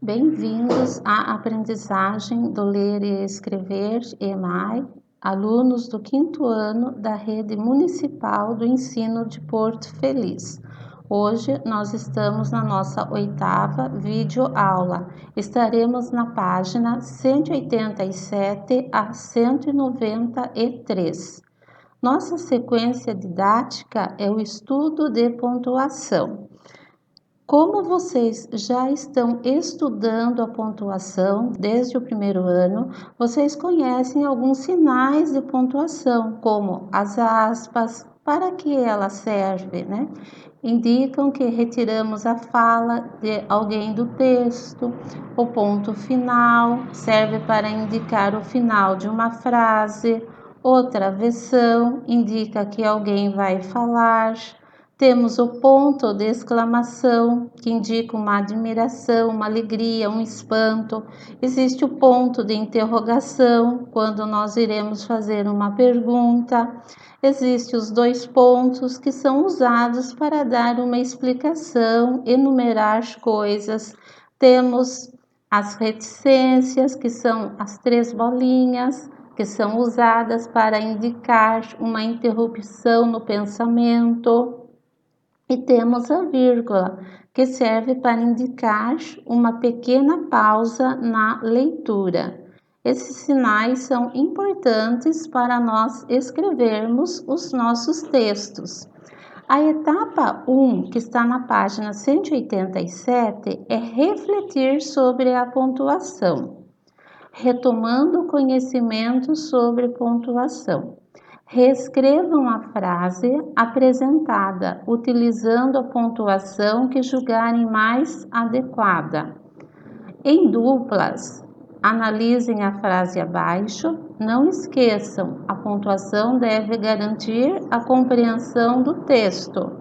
Bem-vindos à aprendizagem do Ler e Escrever EMAI, alunos do 5º ano da Rede Municipal do Ensino de Porto Feliz. Hoje nós estamos na nossa 8ª videoaula. Estaremos na página 187 a 193. Nossa sequência didática é o estudo de pontuação. Como vocês já estão estudando a pontuação desde o 1º ano, vocês conhecem alguns sinais de pontuação, como as aspas, para que ela serve, né? Indicam que retiramos a fala de alguém do texto. O ponto final serve para indicar o final de uma frase. O travessão indica que alguém vai falar. Temos o ponto de exclamação, que indica uma admiração, uma alegria, um espanto. Existe o ponto de interrogação, quando nós iremos fazer uma pergunta. Existem os 2 pontos, que são usados para dar uma explicação, enumerar coisas. Temos as reticências, que são as 3 bolinhas, que são usadas para indicar uma interrupção no pensamento. E temos a vírgula, que serve para indicar uma pequena pausa na leitura. Esses sinais são importantes para nós escrevermos os nossos textos. A etapa 1, que está na página 187, é refletir sobre a pontuação, retomando o conhecimento sobre pontuação. Reescrevam a frase apresentada, utilizando a pontuação que julgarem mais adequada. Em duplas, analisem a frase abaixo. Não esqueçam, a pontuação deve garantir a compreensão do texto.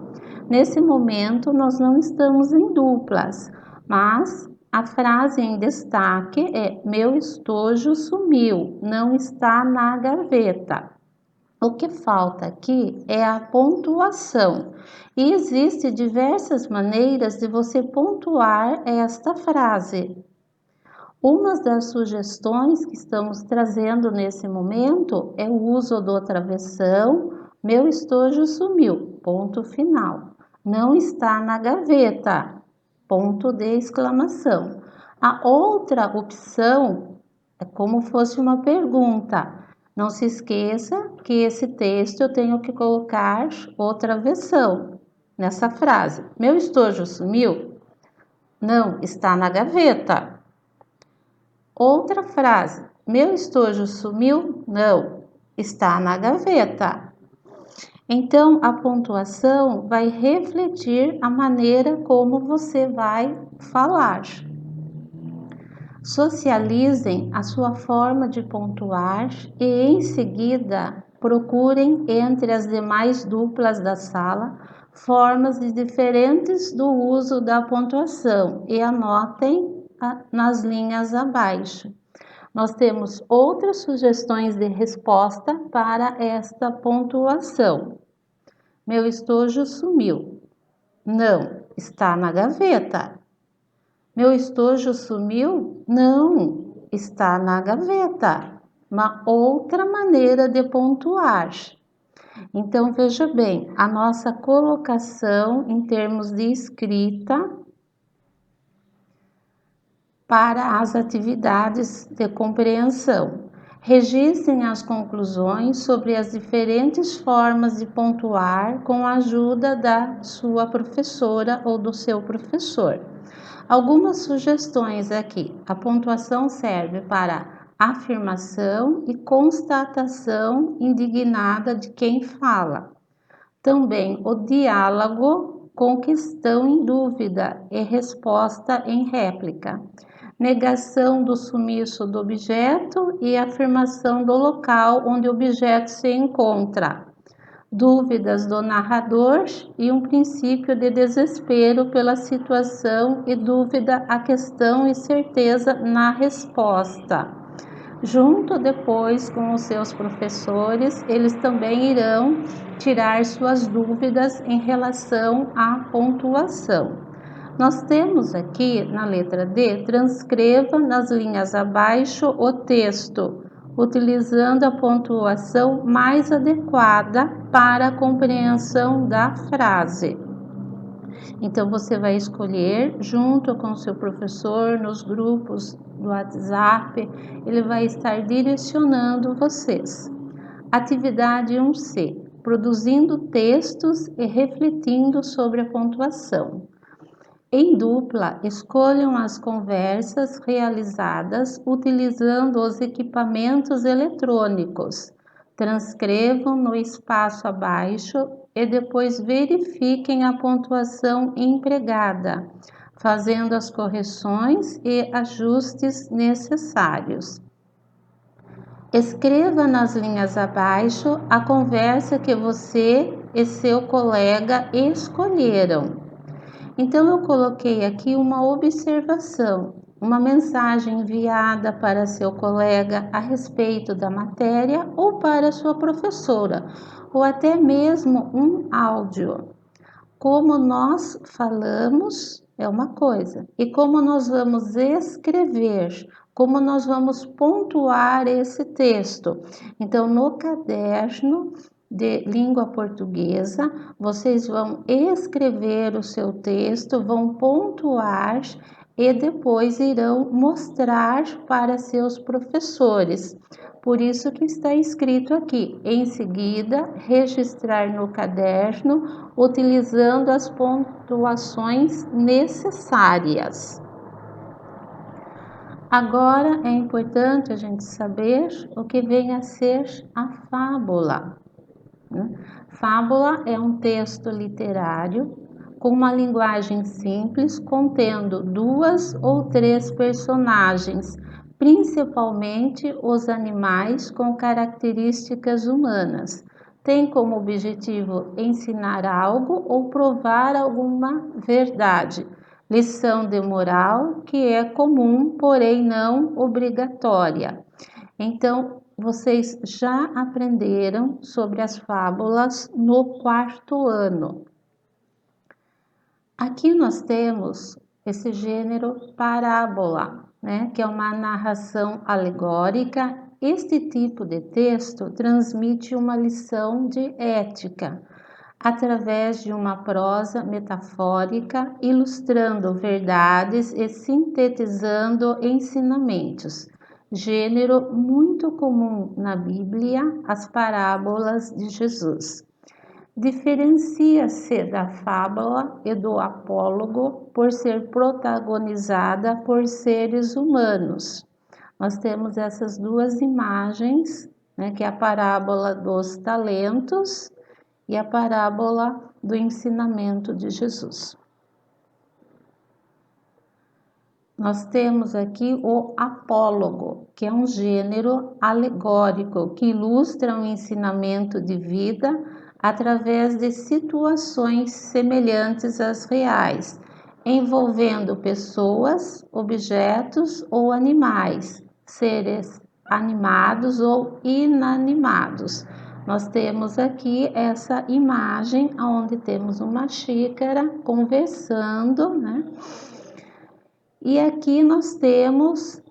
Nesse momento, nós não estamos em duplas, mas a frase em destaque é: meu estojo sumiu, não está na gaveta. O que falta aqui é a pontuação, e existem diversas maneiras de você pontuar esta frase. Uma das sugestões que estamos trazendo nesse momento é o uso do travessão. Meu estojo sumiu, ponto final. Não está na gaveta, ponto de exclamação. A outra opção é como fosse uma pergunta. Não se esqueça que esse texto eu tenho que colocar o travessão nessa frase. Meu estojo sumiu? Não, está na gaveta. Outra frase. Meu estojo sumiu? Não, está na gaveta. Então, a pontuação vai refletir a maneira como você vai falar. Socializem a sua forma de pontuar e, em seguida, procurem entre as demais duplas da sala formas diferentes do uso da pontuação e anotem nas linhas abaixo. Nós temos outras sugestões de resposta para esta pontuação. Meu estojo sumiu. Não, está na gaveta. Meu estojo sumiu? Não, está na gaveta. Uma outra maneira de pontuar. Então, veja bem, a nossa colocação em termos de escrita para as atividades de compreensão. Registrem as conclusões sobre as diferentes formas de pontuar com a ajuda da sua professora ou do seu professor. Algumas sugestões aqui. A pontuação serve para afirmação e constatação indignada de quem fala. Também o diálogo com questão em dúvida e resposta em réplica. Negação do sumiço do objeto e afirmação do local onde o objeto se encontra. Dúvidas do narrador e um princípio de desespero pela situação e dúvida à questão e certeza na resposta. Junto depois com os seus professores, eles também irão tirar suas dúvidas em relação à pontuação. Nós temos aqui na letra D, transcreva nas linhas abaixo o texto, utilizando a pontuação mais adequada para a compreensão da frase. Então, você vai escolher, junto com o seu professor, nos grupos do WhatsApp, ele vai estar direcionando vocês. Atividade 1C, produzindo textos e refletindo sobre a pontuação. Em dupla, escolham as conversas realizadas utilizando os equipamentos eletrônicos. Transcrevam no espaço abaixo e depois verifiquem a pontuação empregada, fazendo as correções e ajustes necessários. Escreva nas linhas abaixo a conversa que você e seu colega escolheram. Então, eu coloquei aqui uma observação, uma mensagem enviada para seu colega a respeito da matéria ou para sua professora, ou até mesmo um áudio. Como nós falamos é uma coisa, e como nós vamos escrever, como nós vamos pontuar esse texto. Então, no caderno de língua portuguesa, vocês vão escrever o seu texto, vão pontuar e depois irão mostrar para seus professores. Por isso que está escrito aqui, em seguida, registrar no caderno, utilizando as pontuações necessárias. Agora é importante a gente saber o que vem a ser a fábula. Fábula é um texto literário com uma linguagem simples, contendo 2 ou 3 personagens, principalmente os animais com características humanas. Tem como objetivo ensinar algo ou provar alguma verdade. Lição de moral que é comum, porém não obrigatória. Então, vocês já aprenderam sobre as fábulas no 4º ano. Aqui nós temos esse gênero parábola, que é uma narração alegórica. Este tipo de texto transmite uma lição de ética, através de uma prosa metafórica, ilustrando verdades e sintetizando ensinamentos. Gênero muito comum na Bíblia, as parábolas de Jesus. Diferencia-se da fábula e do apólogo por ser protagonizada por seres humanos. Nós temos essas 2 imagens, que é a parábola dos talentos e a parábola do ensinamento de Jesus. Nós temos aqui o apólogo, que é um gênero alegórico que ilustra um ensinamento de vida através de situações semelhantes às reais, envolvendo pessoas, objetos ou animais, seres animados ou inanimados. Nós temos aqui essa imagem onde temos uma xícara conversando, E aqui nós temos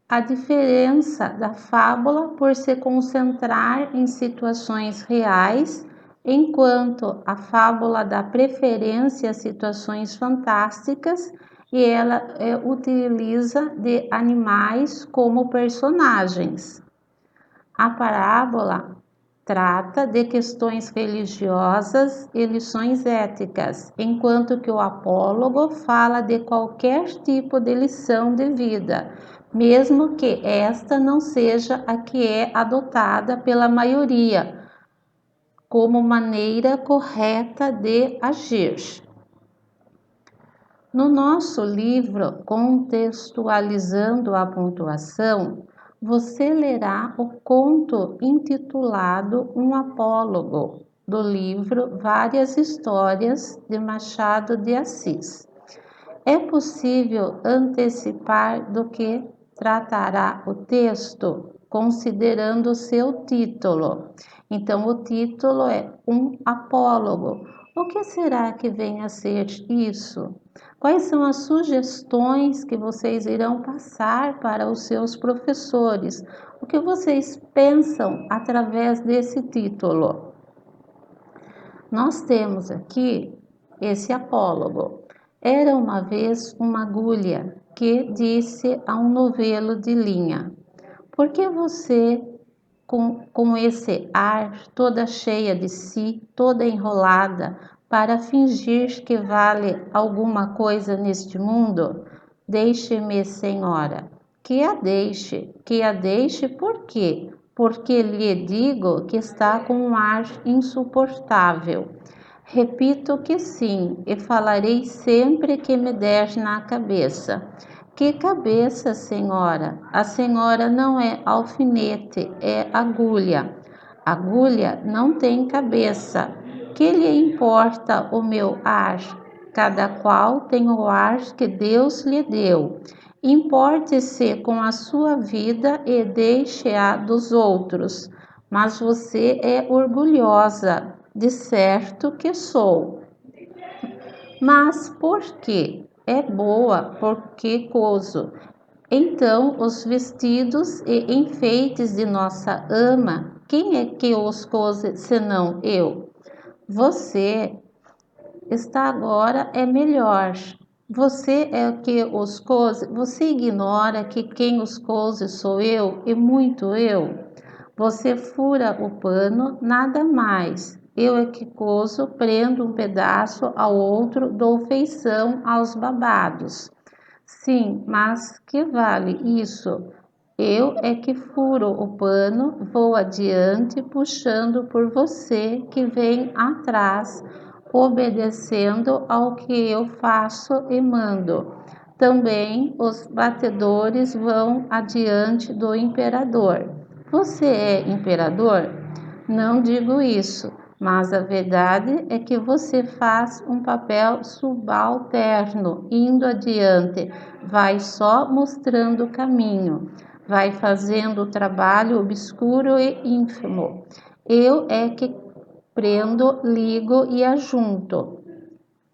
a diferença da fábula por se concentrar em situações reais, enquanto a fábula dá preferência a situações fantásticas e ela utiliza de animais como personagens. A parábola trata de questões religiosas e lições éticas, enquanto que o apólogo fala de qualquer tipo de lição de vida, mesmo que esta não seja a que é adotada pela maioria como maneira correta de agir. No nosso livro Contextualizando a Pontuação, você lerá o conto intitulado Um Apólogo, do livro Várias Histórias, de Machado de Assis. É possível antecipar do que tratará o texto, considerando o seu título. Então, o título é Um Apólogo. O que será que vem a ser isso? Quais são as sugestões que vocês irão passar para os seus professores? O que vocês pensam através desse título? Nós temos aqui esse apólogo. Era uma vez uma agulha que disse a um novelo de linha: por que você, com esse ar toda cheia de si, toda enrolada, para fingir que vale alguma coisa neste mundo? Deixe-me, senhora, que a deixe por quê? Porque lhe digo que está com um ar insuportável. Repito que sim, e falarei sempre que me der na cabeça. Que cabeça, senhora? A senhora não é alfinete, é agulha. Agulha não tem cabeça. Que lhe importa o meu ar? Cada qual tem o ar que Deus lhe deu. Importe-se com a sua vida e deixe-a dos outros. Mas você é orgulhosa, de certo que sou. Mas por quê? É boa, porque coso. Então, os vestidos e enfeites de nossa ama, quem é que os cose senão eu? Você está agora é melhor. Você é o que os cose, você ignora que quem os cose sou eu e muito eu. Você fura o pano, nada mais. Eu é que coso, prendo um pedaço ao outro, dou feição aos babados. Sim, mas que vale isso? Eu é que furo o pano, vou adiante, puxando por você que vem atrás, obedecendo ao que eu faço e mando. Também os batedores vão adiante do imperador. Você é imperador? Não digo isso, mas a verdade é que você faz um papel subalterno, indo adiante, vai só mostrando o caminho, vai fazendo o trabalho obscuro e ínfimo. Eu é que prendo, ligo e ajunto.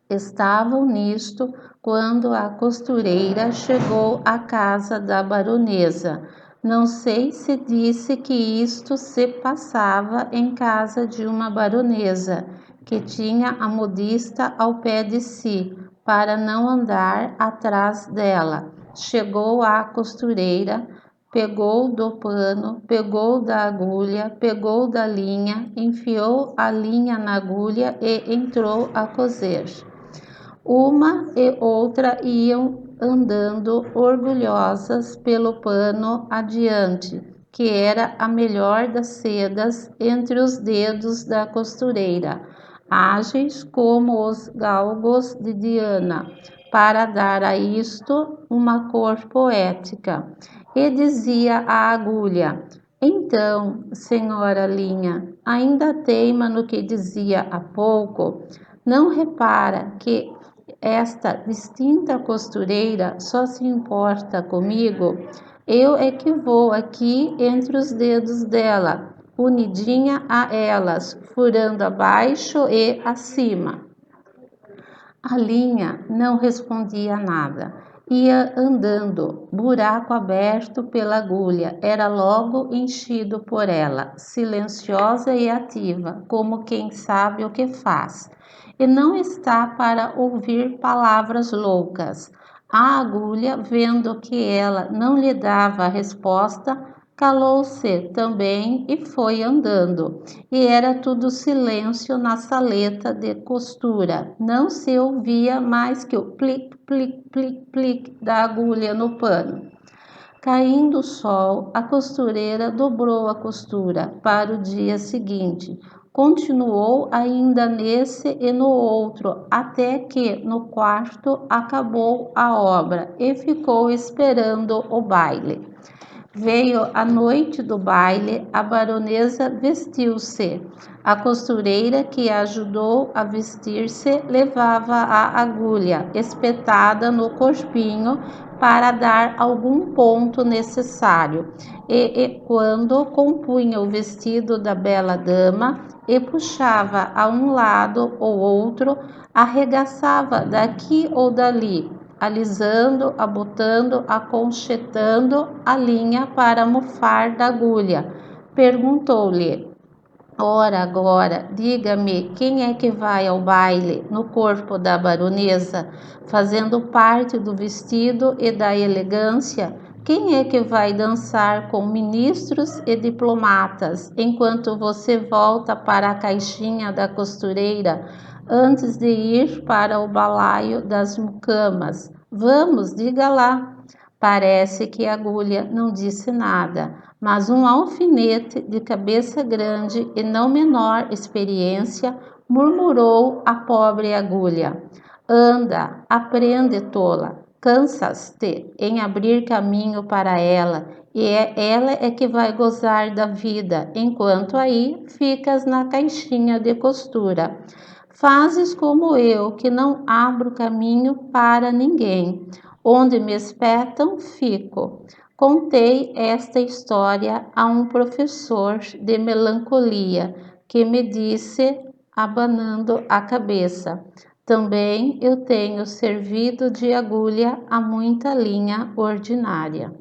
Estavam nisto quando a costureira chegou à casa da baronesa. Não sei se disse que isto se passava em casa de uma baronesa, que tinha a modista ao pé de si, para não andar atrás dela. Chegou à costureira, pegou do pano, pegou da agulha, pegou da linha, enfiou a linha na agulha e entrou a coser. Uma e outra iam andando orgulhosas pelo pano adiante, que era a melhor das sedas entre os dedos da costureira, ágeis como os galgos de Diana, para dar a isto uma cor poética. E dizia a agulha: então, senhora Linha, ainda teima no que dizia há pouco? Não repara que esta distinta costureira só se importa comigo? Eu é que vou aqui entre os dedos dela, unidinha a elas, furando abaixo e acima. A linha não respondia nada. Ia andando, buraco aberto pela agulha, era logo enchido por ela, silenciosa e ativa, como quem sabe o que faz. E não está para ouvir palavras loucas. A agulha, vendo que ela não lhe dava a resposta, calou-se também e foi andando. E era tudo silêncio na saleta de costura. Não se ouvia mais que o plic, plic, plic, plic da agulha no pano. Caindo o sol, a costureira dobrou a costura para o dia seguinte. Continuou ainda nesse e no outro, até que no quarto acabou a obra e ficou esperando o baile. Veio a noite do baile, a baronesa vestiu-se. A costureira que a ajudou a vestir-se levava a agulha espetada no corpinho para dar algum ponto necessário. E quando compunha o vestido da bela dama e puxava a um lado ou outro, arregaçava daqui ou dali, alisando, abotando, aconchetando a linha para mofar da agulha. Perguntou-lhe: ora, agora, diga-me, quem é que vai ao baile no corpo da baronesa, fazendo parte do vestido e da elegância? Quem é que vai dançar com ministros e diplomatas, enquanto você volta para a caixinha da costureira, antes de ir para o balaio das mucamas? Vamos, diga lá. Parece que a agulha não disse nada, mas um alfinete de cabeça grande e não menor experiência murmurou à pobre agulha: anda, aprende, tola, cansas-te em abrir caminho para ela, e ela é que vai gozar da vida, enquanto aí ficas na caixinha de costura. Fazes como eu, que não abro caminho para ninguém. Onde me espetam, fico. Contei esta história a um professor de melancolia, que me disse, abanando a cabeça: também eu tenho servido de agulha a muita linha ordinária.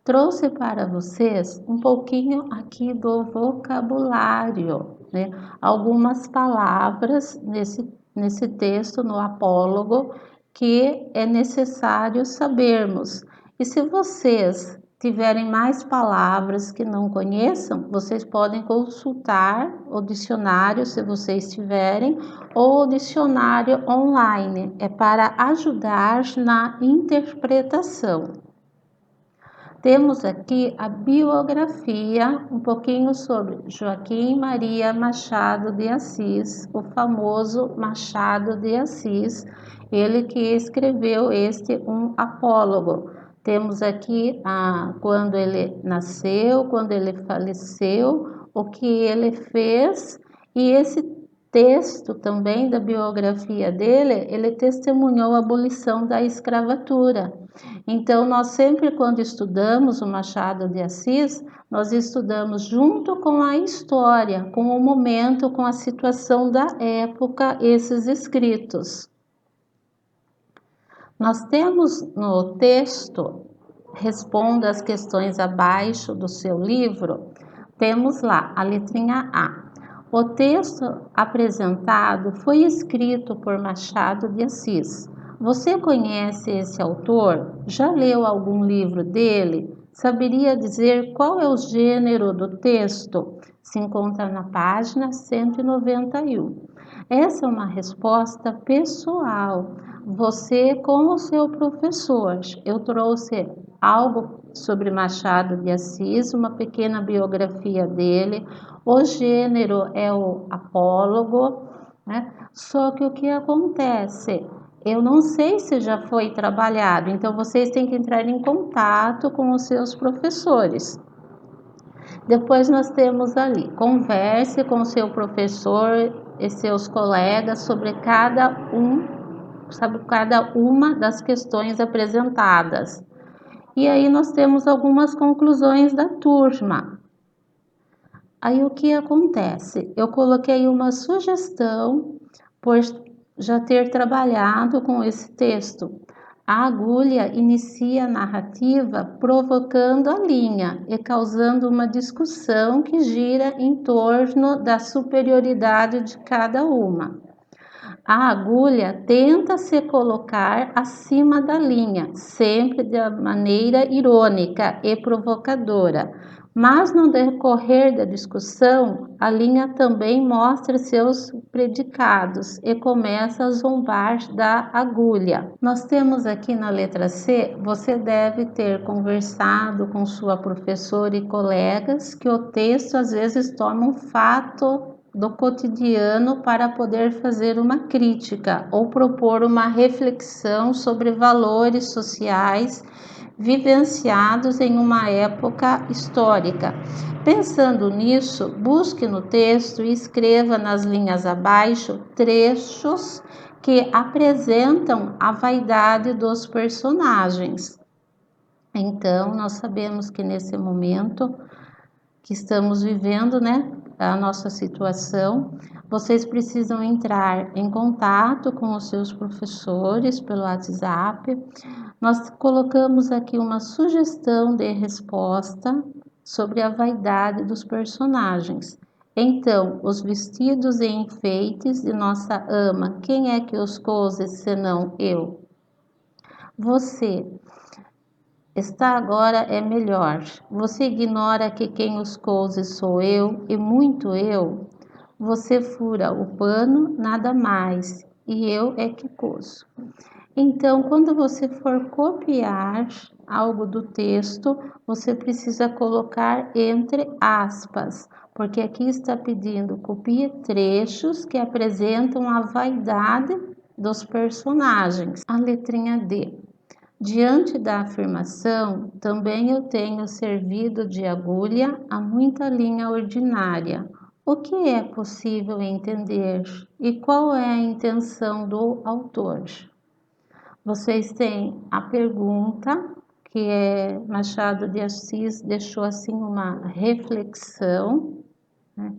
Trouxe para vocês um pouquinho aqui do vocabulário, né? Algumas palavras nesse texto, no apólogo, que é necessário sabermos. E se vocês tiverem mais palavras que não conheçam, vocês podem consultar o dicionário, se vocês tiverem, ou o dicionário online, é para ajudar na interpretação. Temos aqui a biografia, um pouquinho sobre Joaquim Maria Machado de Assis, o famoso Machado de Assis, ele que escreveu um apólogo. Temos aqui quando ele nasceu, quando ele faleceu, o que ele fez, e esse texto também da biografia dele, ele testemunhou a abolição da escravatura. Então, nós sempre, quando estudamos o Machado de Assis, nós estudamos junto com a história, com o momento, com a situação da época, esses escritos. Nós temos no texto, responda as questões abaixo do seu livro, temos lá a letrinha A. O texto apresentado foi escrito por Machado de Assis. Você conhece esse autor? Já leu algum livro dele? Saberia dizer qual é o gênero do texto? Se encontra na página 191. Essa é uma resposta pessoal. Você com o seu professor. Eu trouxe algo sobre Machado de Assis, uma pequena biografia dele. O gênero é o apólogo, né? Só que o que acontece? Eu não sei se já foi trabalhado, então vocês têm que entrar em contato com os seus professores. Depois nós temos ali, converse com o seu professor e seus colegas sobre cada uma das questões apresentadas. E aí nós temos algumas conclusões da turma. Aí o que acontece? Eu coloquei uma sugestão por já ter trabalhado com esse texto. A agulha inicia a narrativa provocando a linha e causando uma discussão que gira em torno da superioridade de cada uma. A agulha tenta se colocar acima da linha, sempre de maneira irônica e provocadora. Mas no decorrer da discussão, a linha também mostra seus predicados e começa a zombar da agulha. Nós temos aqui na letra C, você deve ter conversado com sua professora e colegas que o texto às vezes toma um fato do cotidiano para poder fazer uma crítica ou propor uma reflexão sobre valores sociais vivenciados em uma época histórica. Pensando nisso, busque no texto e escreva nas linhas abaixo trechos que apresentam a vaidade dos personagens. Então, nós sabemos que nesse momento que estamos vivendo, né, a nossa situação, vocês precisam entrar em contato com os seus professores pelo WhatsApp. Nós colocamos aqui uma sugestão de resposta sobre a vaidade dos personagens. Então, os vestidos e enfeites de nossa ama, quem é que os cose senão eu? Você está agora é melhor. Você ignora que quem os cose sou eu e muito eu? Você fura o pano, nada mais, e eu é que coso. Então, quando você for copiar algo do texto, você precisa colocar entre aspas, porque aqui está pedindo copie trechos que apresentam a vaidade dos personagens. A letrinha D. Diante da afirmação, também eu tenho servido de agulha a muita linha ordinária. O que é possível entender e qual é a intenção do autor? Vocês têm a pergunta, que Machado de Assis deixou assim uma reflexão, né?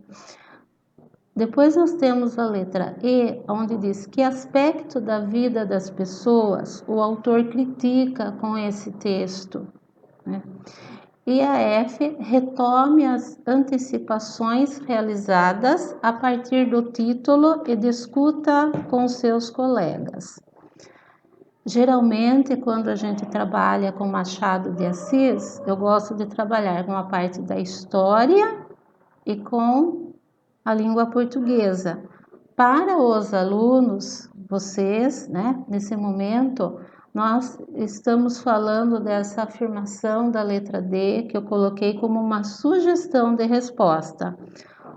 Depois nós temos a letra E, onde diz que aspecto da vida das pessoas o autor critica com esse texto, né? E a F, retome as antecipações realizadas a partir do título e discuta com seus colegas. Geralmente, quando a gente trabalha com Machado de Assis, eu gosto de trabalhar com a parte da história e com a língua portuguesa. Para os alunos, vocês, né, nesse momento, nós estamos falando dessa afirmação da letra D, que eu coloquei como uma sugestão de resposta.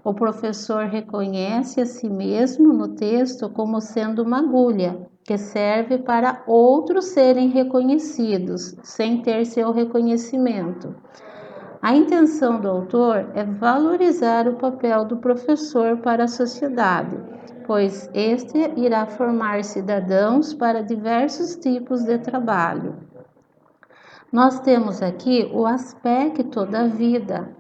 O professor reconhece a si mesmo no texto como sendo uma agulha, que serve para outros serem reconhecidos, sem ter seu reconhecimento. A intenção do autor é valorizar o papel do professor para a sociedade, pois este irá formar cidadãos para diversos tipos de trabalho. Nós temos aqui o aspecto da vida.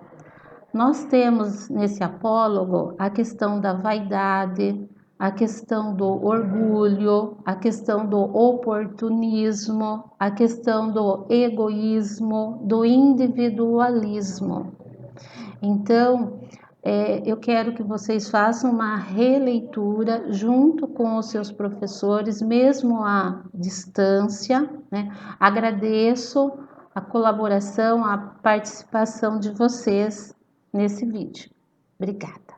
Nós temos nesse apólogo a questão da vaidade, a questão do orgulho, a questão do oportunismo, a questão do egoísmo, do individualismo. Então, eu quero que vocês façam uma releitura junto com os seus professores, mesmo à distância, né? Agradeço a colaboração, a participação de vocês nesse vídeo. Obrigada.